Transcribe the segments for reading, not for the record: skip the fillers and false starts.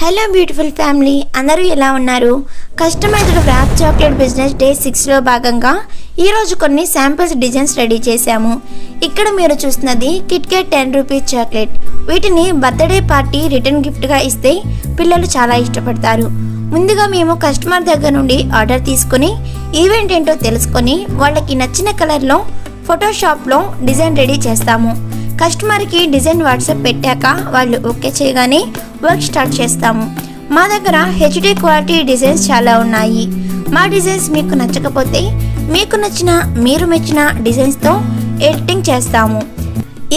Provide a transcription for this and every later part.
Hello beautiful family, అందరూ ఎలా ఉన్నారు? Customized wrap chocolate business day 6లో భాగంగా ఈరోజు కొన్ని శాంపిల్స్ డిజైన్స్ రెడీ చేశాము. ఇక్కడ మీరు చూస్తున్నది కిట్ క్యాట్ 10 రూపీస్ చాక్లెట్. వీటిని బర్త్డే పార్టీ రిటర్న్ గిఫ్ట్గా ఇస్తే పిల్లలు చాలా ఇష్టపడతారు. ముందుగా మేము కస్టమర్ దగ్గర నుండి ఆర్డర్ తీసుకుని ఈవెంట్ ఏంటో తెలుసుకొని వాళ్ళకి నచ్చిన కలర్లో ఫోటోషాప్లో డిజైన్ రెడీ చేస్తాము. కస్టమర్కి డిజైన్ వాట్సాప్ పెట్టాక వాళ్ళు ఓకే చేయగానే వర్క్ స్టార్ట్ చేస్తాము. మా దగ్గర హెచ్డి క్వాలిటీ డిజైన్స్ చాలా ఉన్నాయి. మా డిజైన్స్ మీకు నచ్చకపోతే మీకు నచ్చిన మీరు మెచ్చిన డిజైన్స్తో ఎడిటింగ్ చేస్తాము.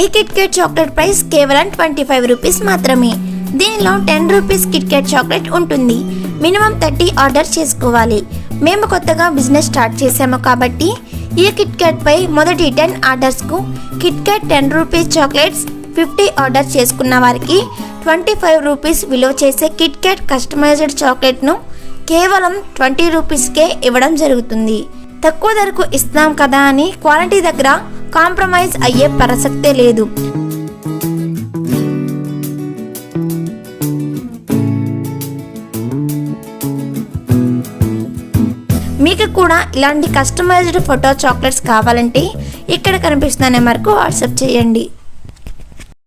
ఈ కిట్ క్యాట్ చాక్లెట్ ప్రైస్ కేవలం 25 రూపీస్ మాత్రమే. దీనిలో 10 రూపీస్ కిట్ క్యాట్ చాక్లెట్ ఉంటుంది. మినిమం 30 ఆర్డర్ చేసుకోవాలి. మేము కొత్తగా బిజినెస్ స్టార్ట్ చేసాము కాబట్టి ఈ కిట్ క్యాట్ పై మొదటి 10 ఆర్డర్స్కు Kit Kat 10 rupees chocolates, 50 order చేసుకున్న వారికి 25 రూపీస్ విలువ చేసే కిట్ క్యాట్ కస్టమైజ్డ్ చాక్లెట్ను కేవలం 20 రూపీస్కే ఇవ్వడం జరుగుతుంది. తక్కువ ధరకు ఇస్తాం కదా అని క్వాలిటీ దగ్గర కాంప్రమైజ్ అయ్యే ప్రసక్తే లేదు. మీకు కూడా ఇలాంటి కస్టమైజ్డ్ ఫోటో చాక్లెట్స్ కావాలంటే ఇక్కడ కనిపిస్తున్న నెంబర్కు వాట్సాప్ చేయండి.